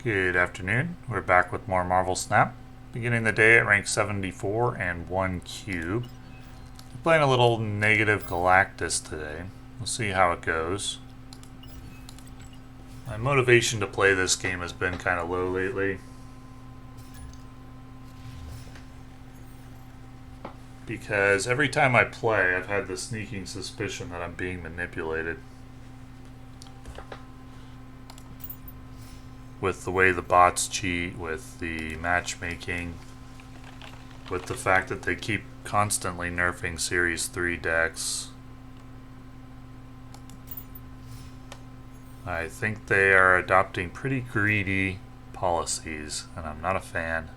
Good afternoon. We're back with more Marvel Snap. Beginning the day at rank 74 and 1 cube. We're playing a little negative Galactus today. We'll see how it goes. My motivation to play this game has been kind of low lately. Because every time I play, I've had the sneaking suspicion that I'm being manipulated. With the way the bots cheat, with the matchmaking, with the fact that they keep constantly nerfing Series 3 decks. I think they are adopting pretty greedy policies, and I'm not a fan.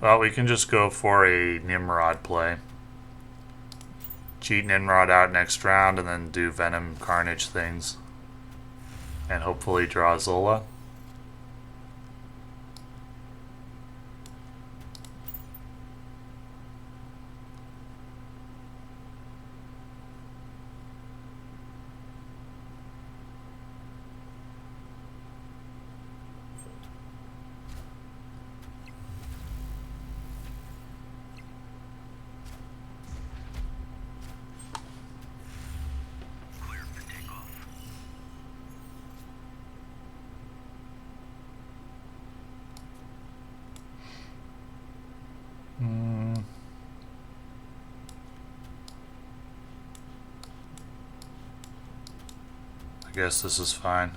Well, we can just go for a Nimrod play. Cheat Nimrod out next round and then do Venom Carnage things. And hopefully draw Zola. I guess this is fine.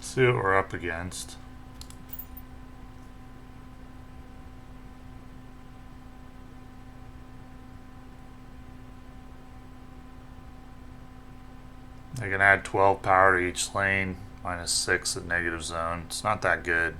See what we're up against. I can add 12 power to each lane, minus 6 at negative zone. It's not that good.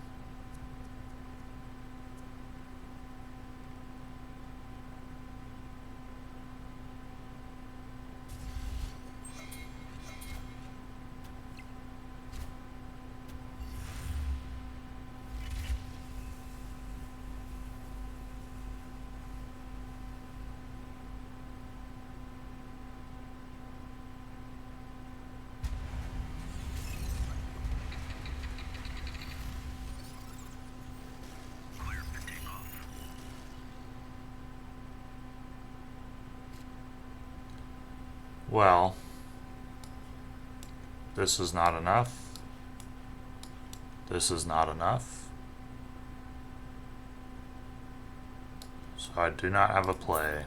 Well, this is not enough. This is not enough. So I do not have a play.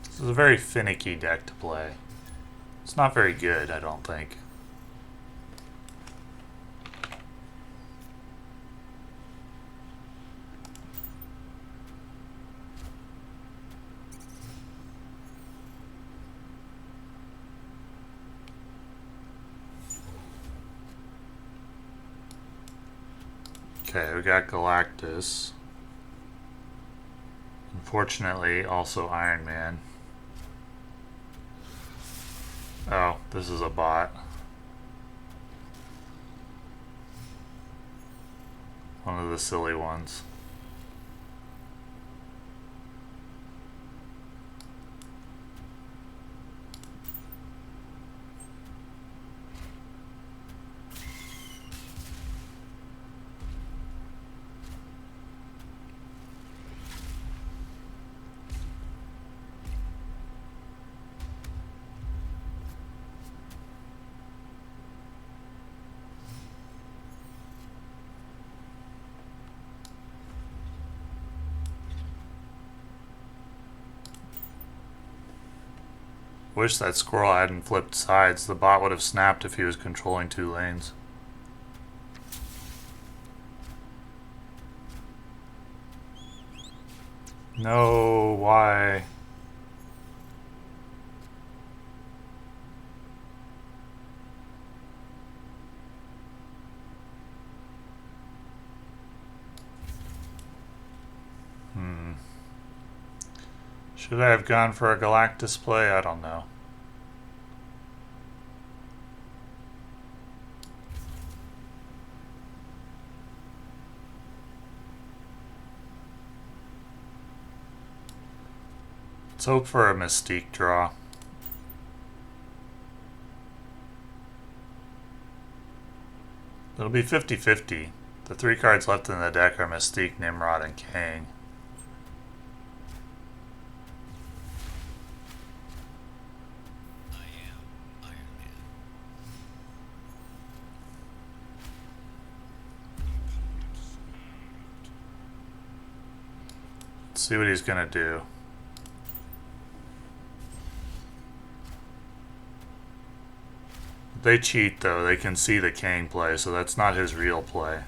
This is a very finicky deck to play. It's not very good, I don't think. Okay, we got Galactus. Unfortunately, also Iron Man. Oh, this is a bot. One of the silly ones. Wish that squirrel hadn't flipped sides. The bot would have snapped if he was controlling 2 lanes. No, why? Should I have gone for a Galactus play? I don't know. Let's hope for a Mystique draw. It'll be 50-50. The 3 cards left in the deck are Mystique, Nimrod, and Kang. Let's see what he's gonna do. They cheat though, they can see the Kang play, so that's not his real play.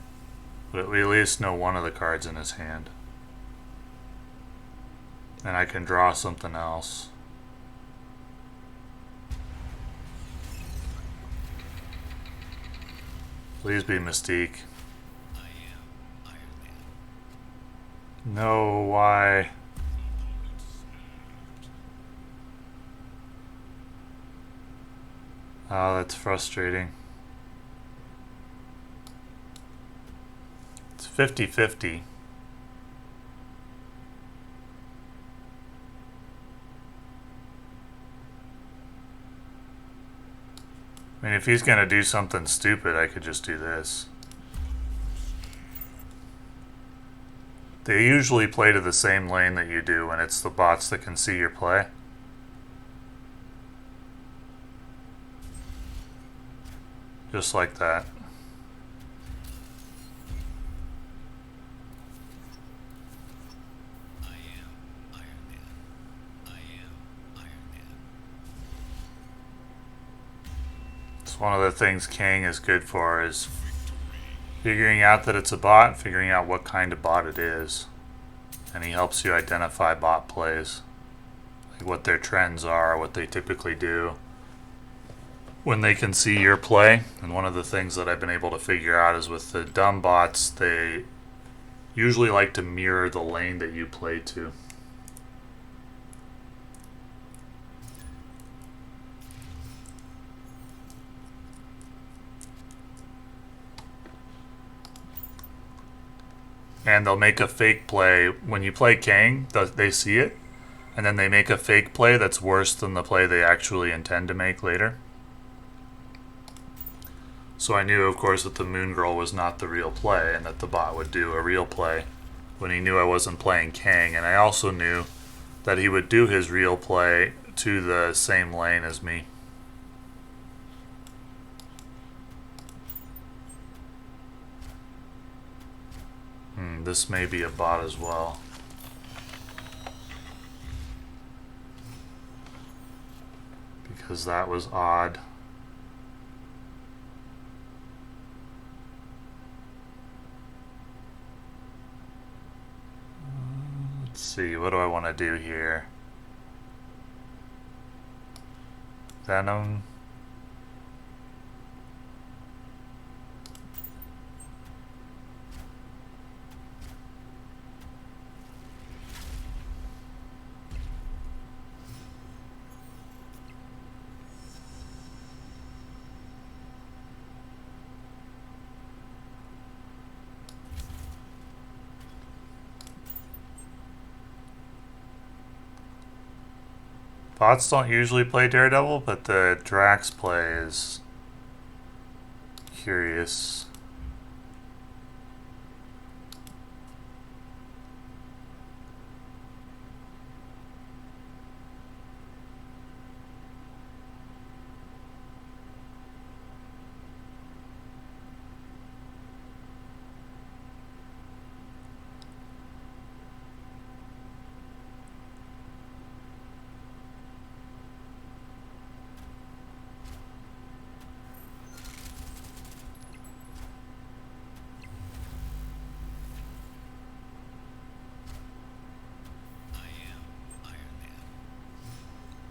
But we at least know one of the cards in his hand. And I can draw something else. Please be Mystique. No, why? Oh, that's frustrating. It's 50-50. I mean, if he's gonna do something stupid, I could just do this. They usually play to the same lane that you do when it's the bots that can see your play. Just like that. It's one of the things Kang is good for, is figuring out that it's a bot, figuring out what kind of bot it is. And he helps you identify bot plays. Like what their trends are, what they typically do when they can see your play. And one of the things that I've been able to figure out is with the dumb bots, they usually like to mirror the lane that you play to. And they'll make a fake play. When you play Kang, they see it, and then they make a fake play that's worse than the play they actually intend to make later. So I knew, of course, that the Moon Girl was not the real play, and that the bot would do a real play when he knew I wasn't playing Kang. And I also knew that he would do his real play to the same lane as me. This may be a bot as well. Because that was odd. Let's see, what do I want to do here? Venom. Bots don't usually play Daredevil, but the Drax play is curious.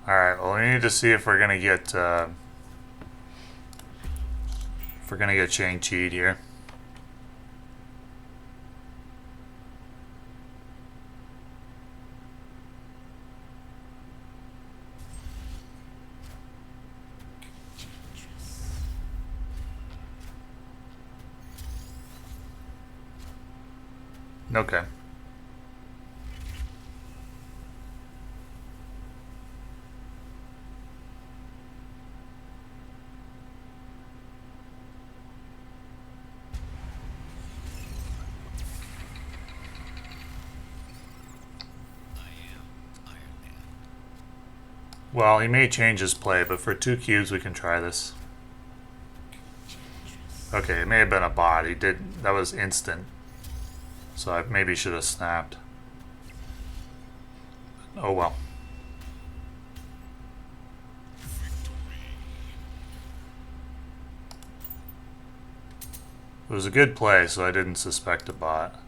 Alright, well, we need to see if we're gonna get Shang-Chi'd here. Okay. Well, he may change his play, but for 2 cubes we can try this. Okay, it may have been a bot. That was instant. So I maybe should have snapped. Oh well. It was a good play, so I didn't suspect a bot.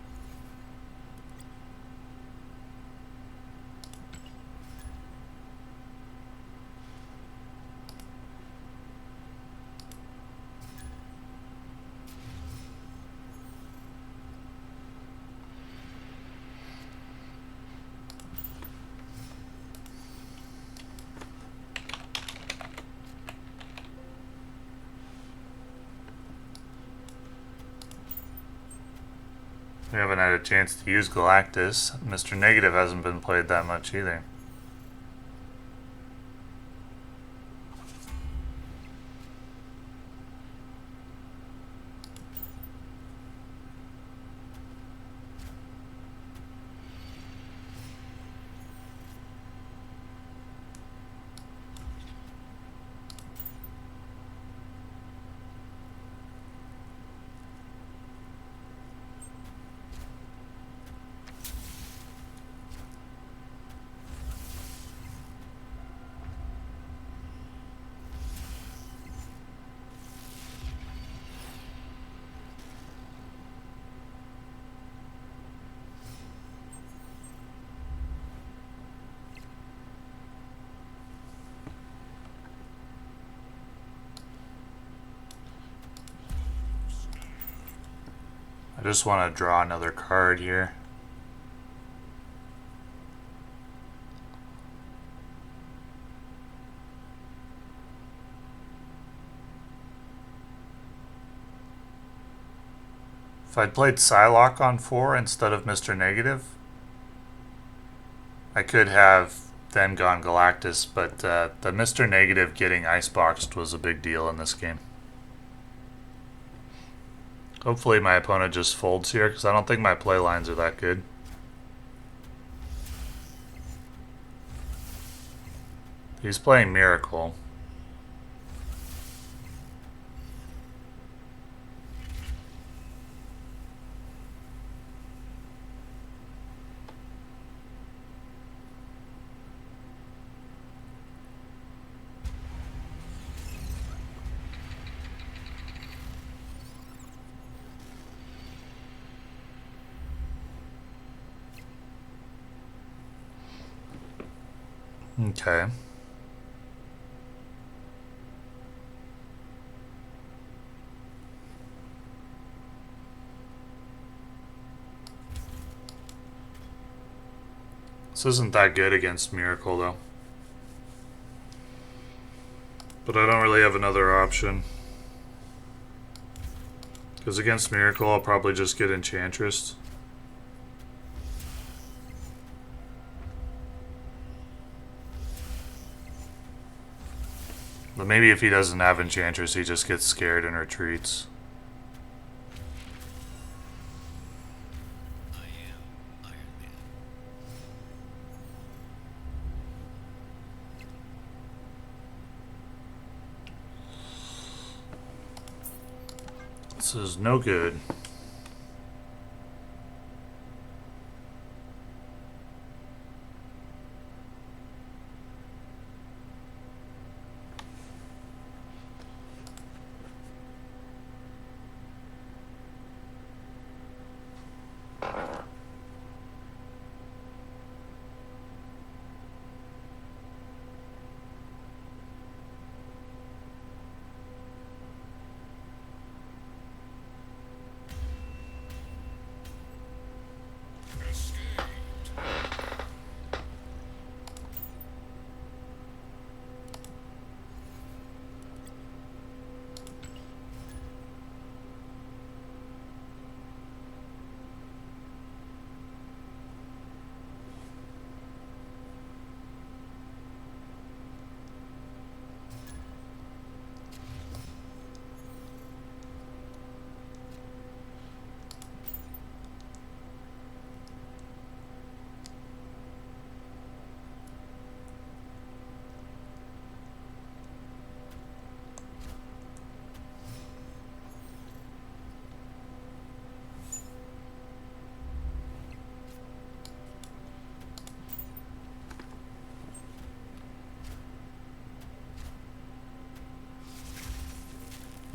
We haven't had a chance to use Galactus. Mr. Negative hasn't been played that much either. I just want to draw another card here. If I'd played Psylocke on 4 instead of Mr. Negative, I could have then gone Galactus, but the Mr. Negative getting iceboxed was a big deal in this game. Hopefully my opponent just folds here, because I don't think my play lines are that good. He's playing Miracle. Okay. This isn't that good against Miracle, though. But I don't really have another option. Because against Miracle, I'll probably just get Enchantress. But maybe if he doesn't have Enchantress, he just gets scared and retreats. This is no good.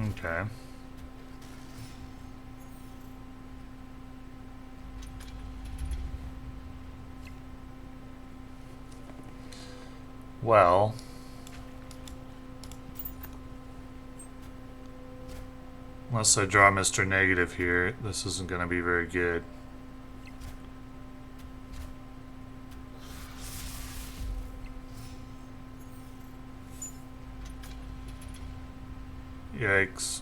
Okay. Well, unless I draw Mr. Negative here, this isn't going to be very good. Yikes.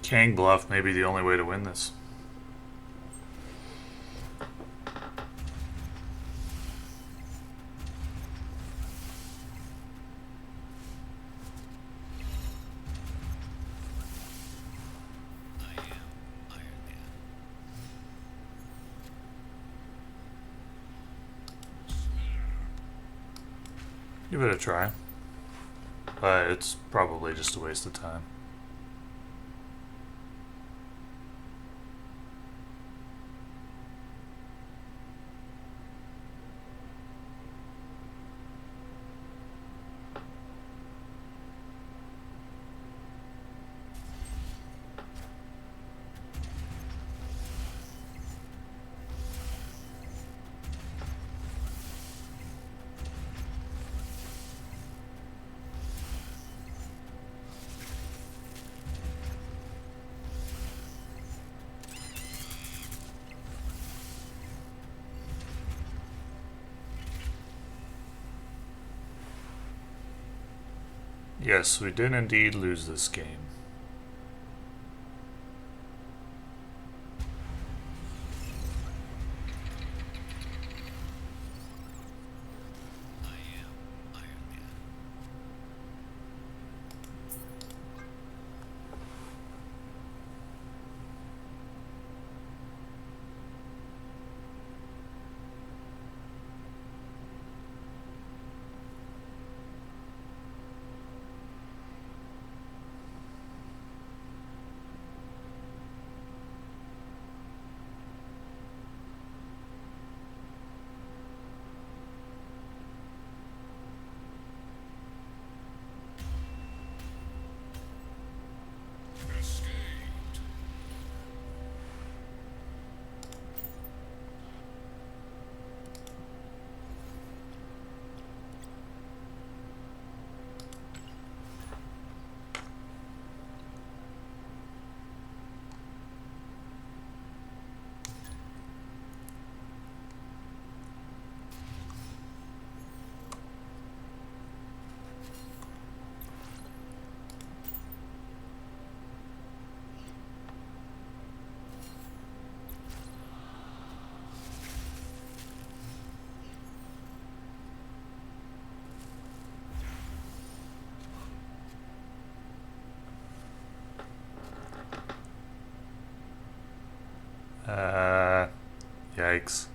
King bluff may be the only way to win this. Give it a try. But it's probably just a waste of time. Yes, we did indeed lose this game. Yikes.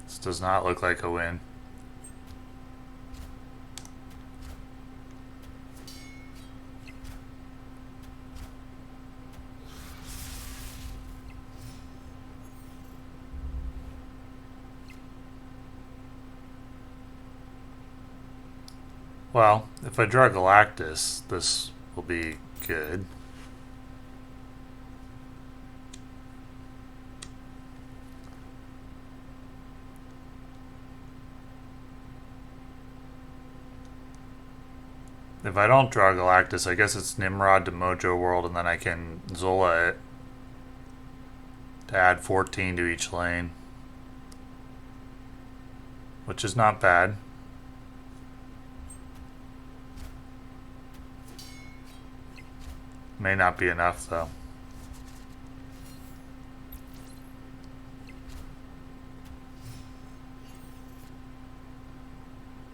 This does not look like a win. Well, if I draw Galactus, this will be good. If I don't draw Galactus, I guess it's Nimrod to Mojo World, and then I can Zola it to add 14 to each lane. which is not bad. May not be enough, though.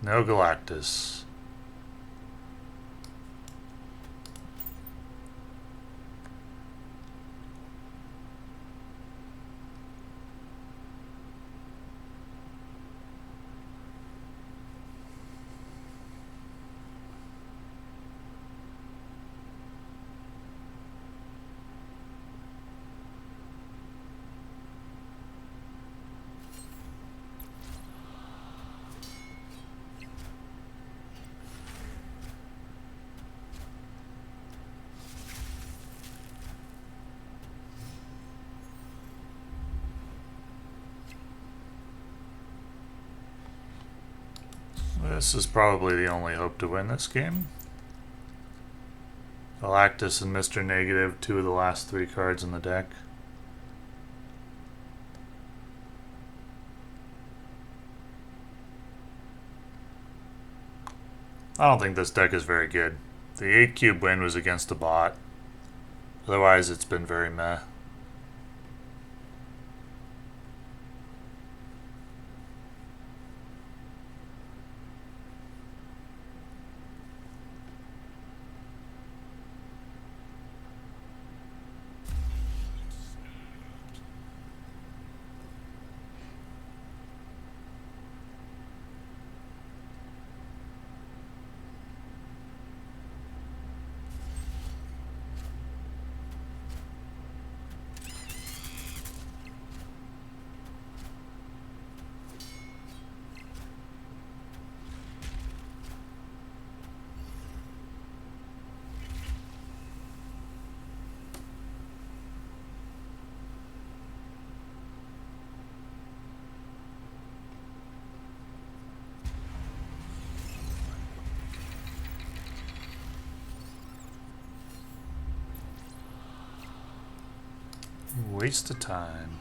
No Galactus. This is probably the only hope to win this game. Galactus and Mr. Negative, two of the last three cards in the deck. I don't think this deck is very good. The 8 cube win was against a bot. Otherwise, it's been very meh. Waste of time.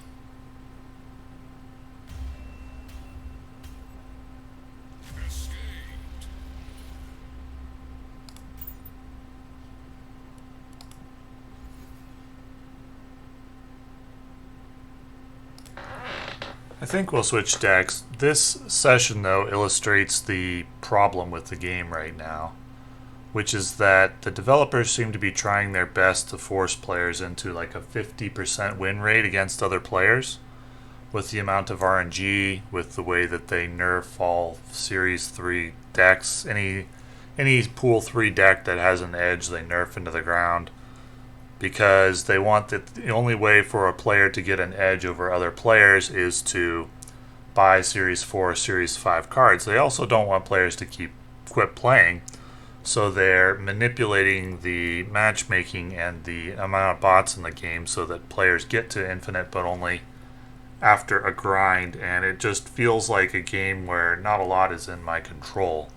I think we'll switch decks. This session, though, illustrates the problem with the game right now, which is that the developers seem to be trying their best to force players into like a 50% win rate against other players with the amount of RNG, with the way that they nerf all Series 3 decks. Any Pool 3 deck that has an edge, they nerf into the ground, because they want that the only way for a player to get an edge over other players is to buy Series 4 or Series 5 cards. They also don't want players to quit playing, so they're manipulating the matchmaking and the amount of bots in the game so that players get to infinite, but only after a grind. And it just feels like a game where not a lot is in my control,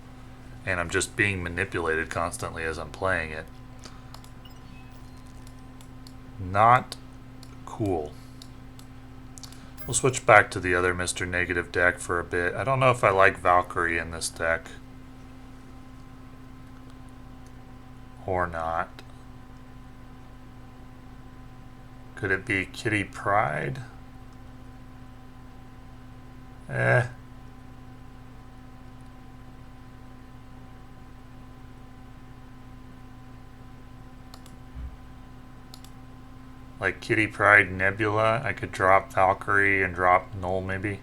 and I'm just being manipulated constantly as I'm playing it. Not cool. We'll switch back to the other Mr. Negative deck for a bit. I don't know if I like Valkyrie in this deck or not. Could it be Kitty Pryde? Like Kitty Pryde Nebula. I could drop Valkyrie and drop Null maybe.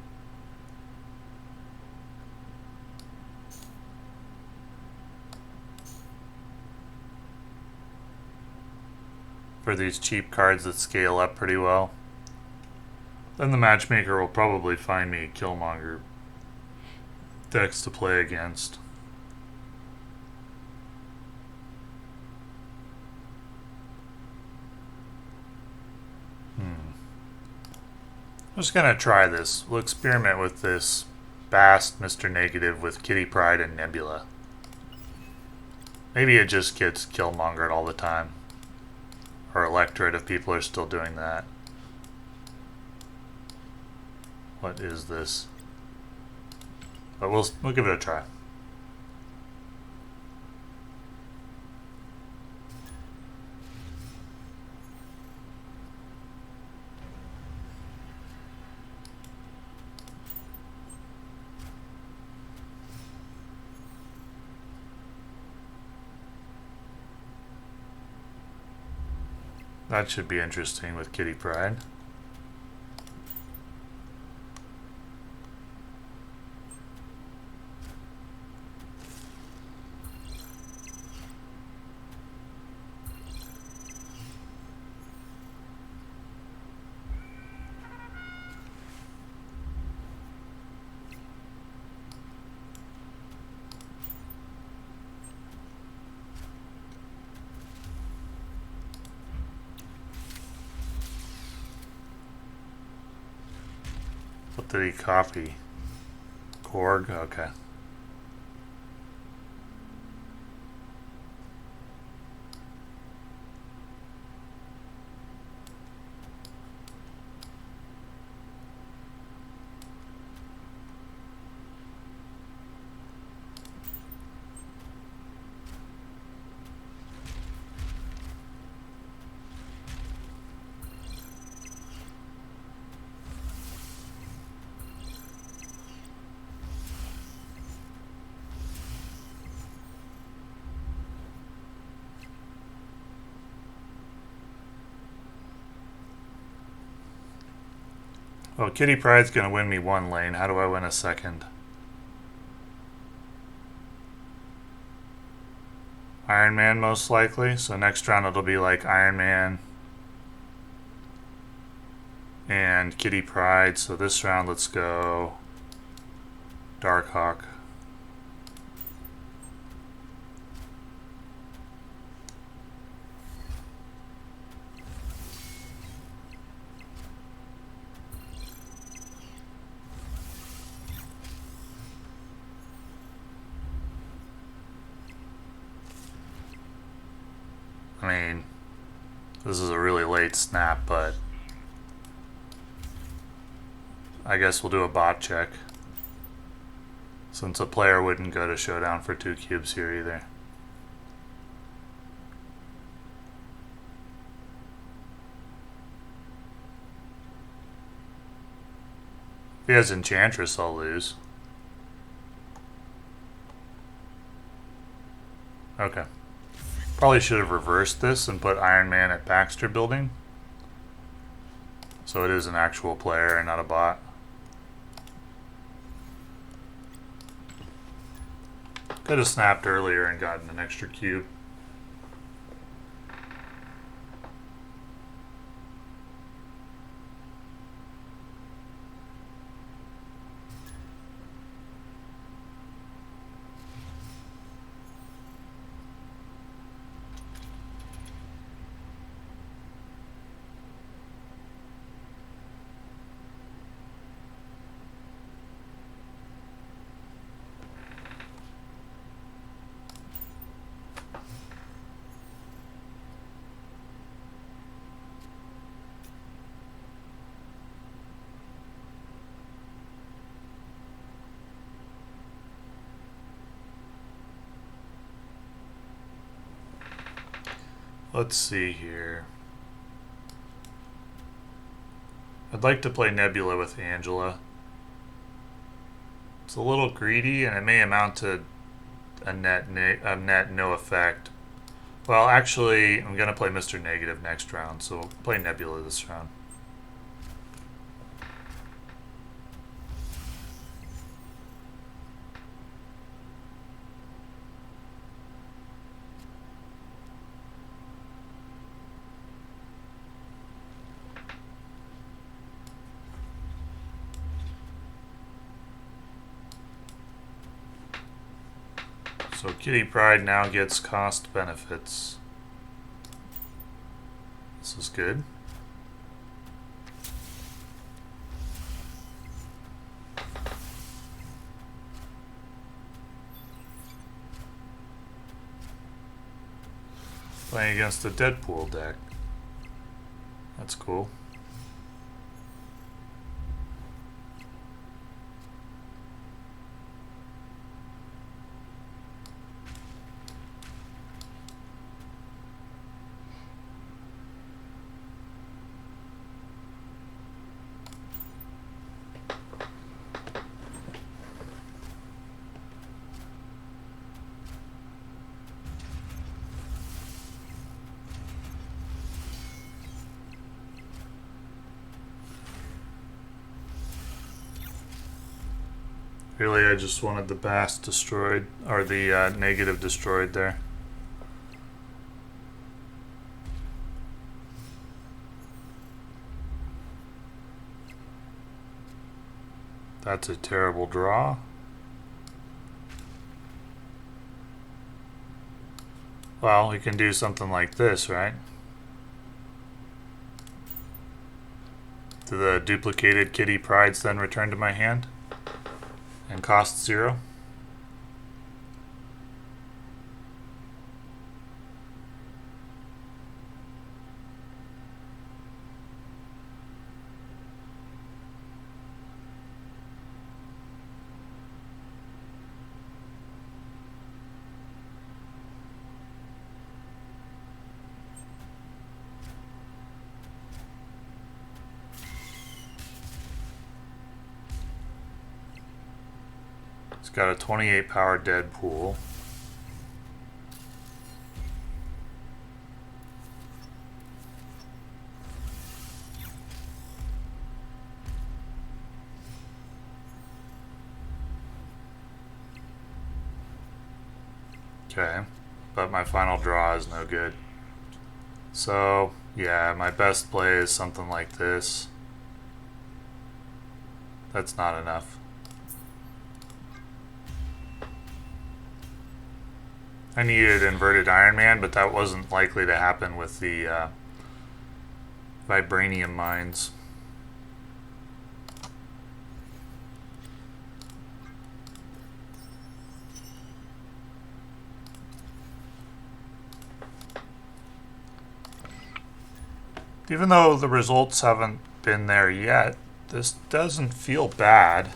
For these cheap cards that scale up pretty well. Then the matchmaker will probably find me Killmonger decks to play against. I'm just gonna try this. We'll experiment with this Bast Mr. Negative with Kitty Pryde and Nebula. Maybe it just gets Killmongered all the time. Or Electorate if people are still doing that. What is this? But we'll give it a try. That should be interesting with Kitty Pryde. What did he copy? Korg? Okay. Well, Kitty Pryde's going to win me one lane. How do I win a second? Iron Man, most likely. So next round it'll be like Iron Man and Kitty Pryde. So this round, let's go Darkhawk. I mean, this is a really late snap, but I guess we'll do a bot check, since a player wouldn't go to showdown for 2 cubes here either. If he has Enchantress, I'll lose. Okay. Probably should have reversed this and put Iron Man at Baxter Building. So it is an actual player and not a bot. Could have snapped earlier and gotten an extra cube. Let's see here. I'd like to play Nebula with Angela. It's a little greedy, and it may amount to a net no effect. Well, actually, I'm going to play Mr. Negative next round, so we'll play Nebula this round. So Kitty Pryde now gets cost benefits. This is good. Playing against the Deadpool deck. That's cool. Really, I just wanted the bass destroyed, or the negative destroyed there. That's a terrible draw. Well, we can do something like this, right? Do the duplicated kitty prides then return to my hand? And cost 0? It's got a 28 power Deadpool. Okay, but my final draw is no good. So, yeah, my best play is something like this. That's not enough. I needed inverted Iron Man, but that wasn't likely to happen with the vibranium mines. Even though the results haven't been there yet, this doesn't feel bad.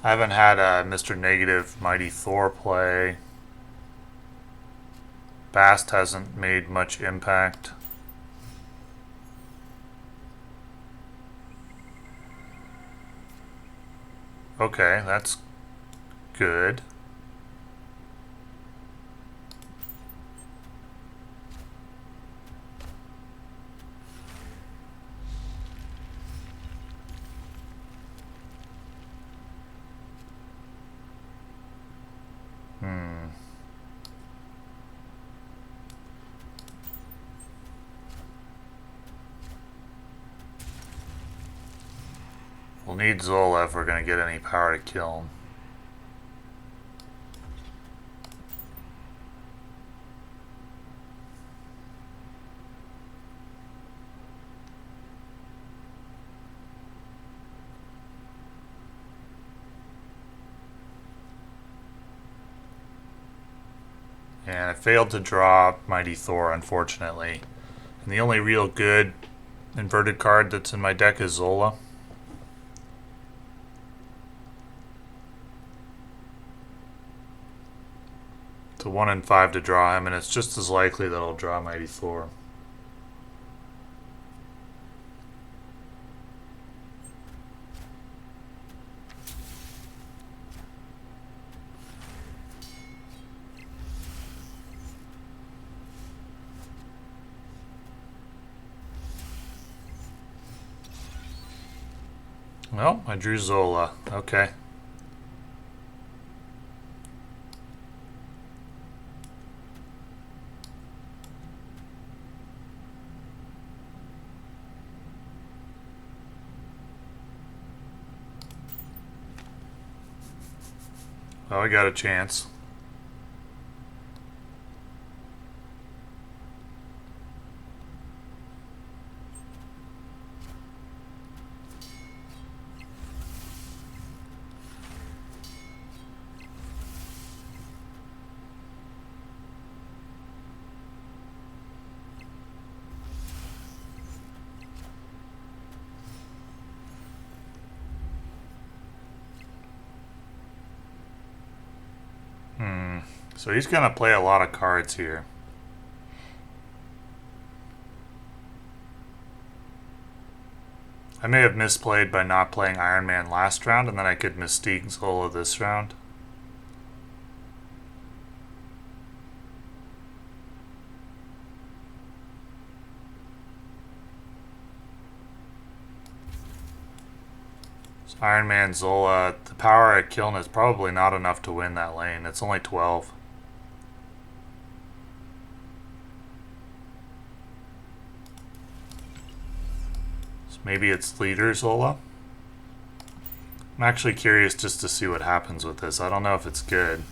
I haven't had a Mr. Negative Mighty Thor play. Bast hasn't made much impact. Okay, that's good. We'll need Zola if we're going to get any power to kill him. And I failed to draw Mighty Thor, unfortunately. And the only real good inverted card that's in my deck is Zola. It's a 1 in 5 to draw him, and it's just as likely that I'll draw Mighty Thor. Well, I drew Zola. Okay. Well, I got a chance. So he's going to play a lot of cards here. I may have misplayed by not playing Iron Man last round, and then I could Mystique Zola this round. So Iron Man Zola, the power at Kiln is probably not enough to win that lane. It's only 12. So maybe it's leader Zola. I'm actually curious just to see what happens with this. I don't know if it's good.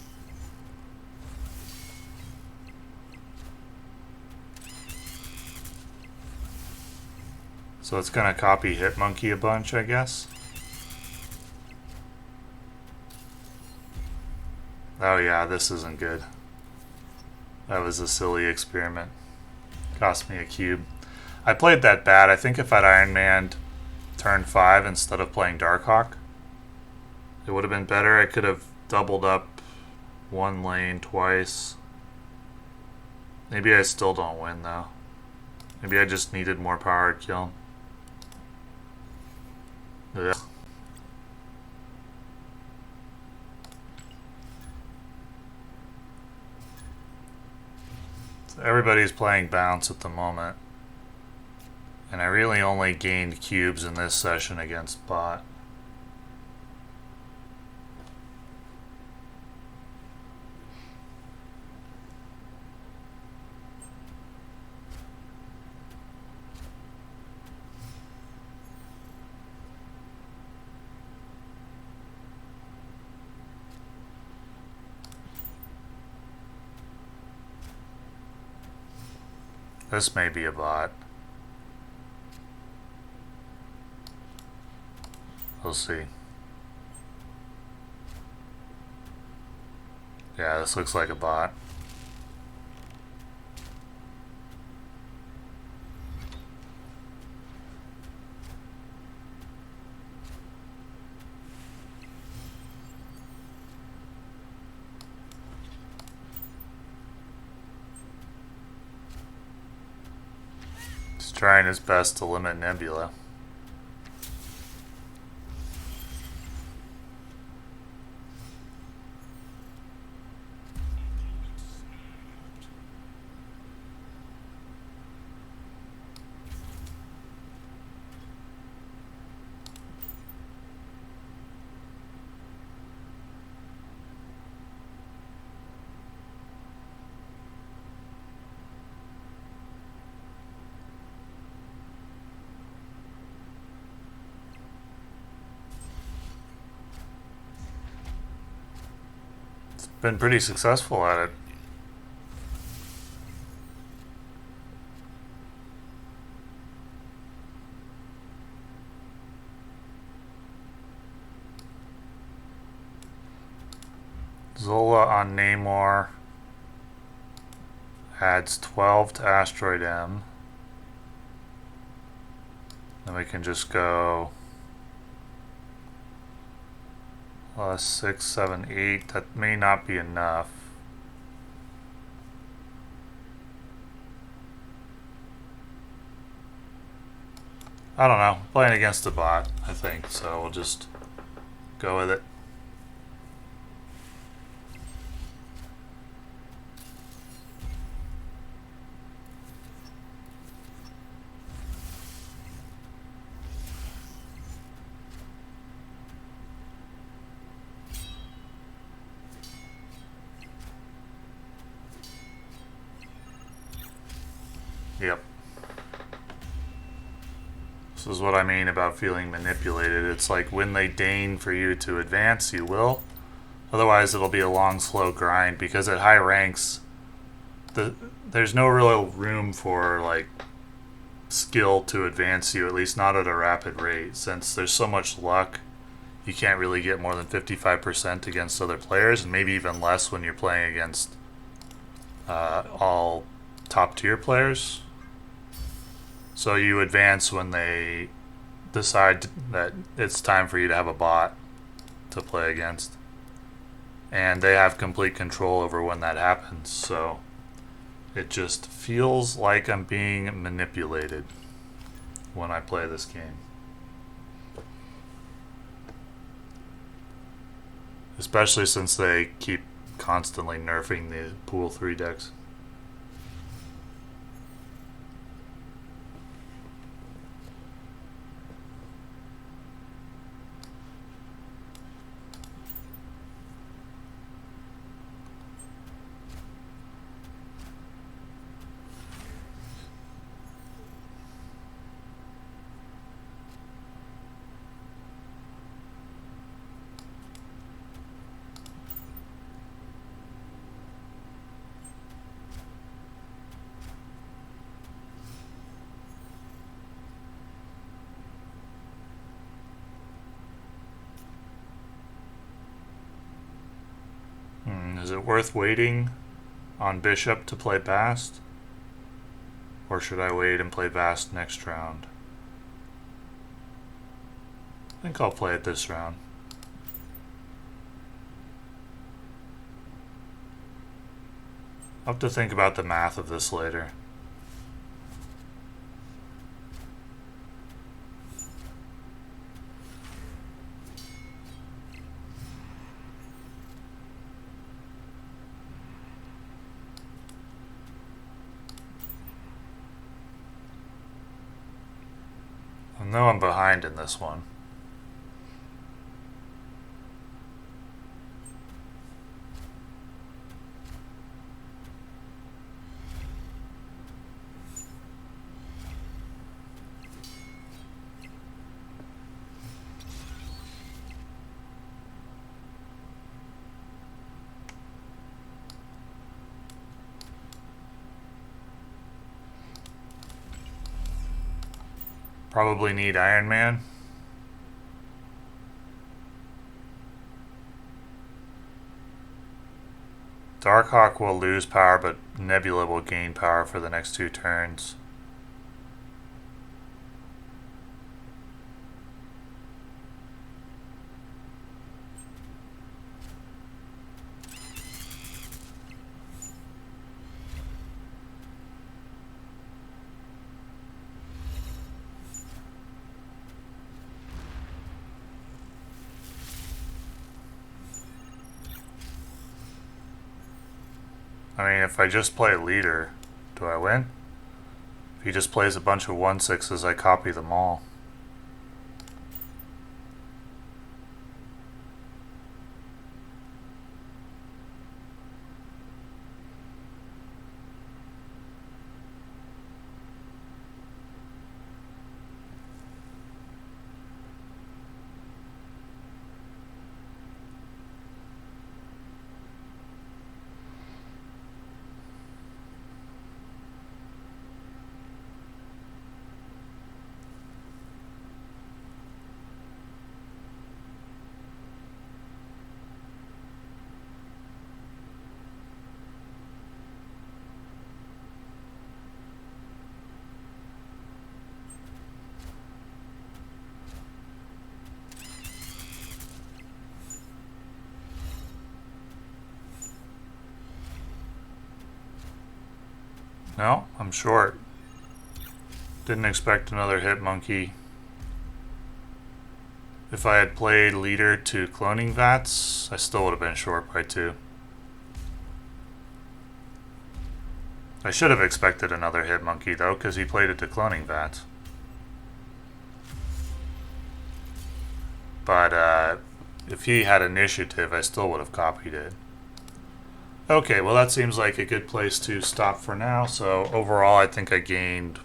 So it's gonna copy Hitmonkey a bunch, I guess. Oh yeah, this isn't good. That was a silly experiment. Cost me a cube. I played that bad. I think if I'd Iron Manned turn 5 instead of playing Darkhawk, it would have been better. I could have doubled up one lane twice. Maybe I still don't win though. Maybe I just needed more power to kill him. Yeah. So everybody's playing bounce at the moment. And I really only gained cubes in this session against bot. This may be a bot. We'll see. Yeah, this looks like a bot. He's trying his best to limit Nebula. Been pretty successful at it. Zola on Namor adds 12 to Asteroid M. Then we can just go 6, 7, 8. That may not be enough. I don't know. Playing against a bot, I think. So we'll just go with it. Yep. This is what I mean about feeling manipulated. It's like when they deign for you to advance, you will. Otherwise, it'll be a long, slow grind because at high ranks, there's no real room for like skill to advance you, at least not at a rapid rate. Since there's so much luck, you can't really get more than 55% against other players, and maybe even less when you're playing against all top tier players. So you advance when they decide that it's time for you to have a bot to play against. And they have complete control over when that happens. So it just feels like I'm being manipulated when I play this game. Especially since they keep constantly nerfing the pool 3 decks. it worth waiting on Bishop to play Bast? Or should I wait and play Bast next round? I think I'll play it this round. I'll have to think about the math of this later. I know I'm behind in this one. Probably need Iron Man. Darkhawk will lose power, but Nebula will gain power for the next 2 turns. I mean, if I just play leader, do I win? If he just plays a bunch of 1/6s, I copy them all. No, I'm short. Didn't expect another hit monkey. If I had played leader to cloning vats, I still would have been short by 2. I should have expected another hit monkey though, because he played it to cloning vats. But if he had initiative, I still would have copied it. Okay, well that seems like a good place to stop for now. So overall, I think I gained,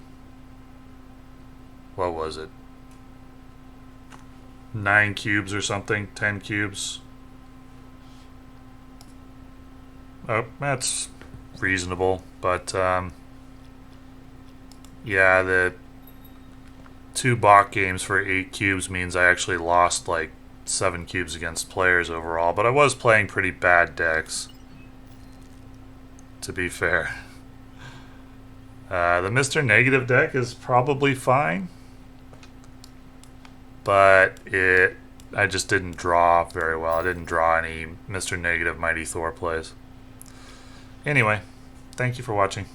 what was it? 9 cubes or something, 10 cubes. Oh, that's reasonable, but yeah, the 2 bot games for 8 cubes means I actually lost like 7 cubes against players overall, but I was playing pretty bad decks, to be fair. The Mr. Negative deck is probably fine, but I just didn't draw very well. I didn't draw any Mr. Negative Mighty Thor plays. Anyway, thank you for watching.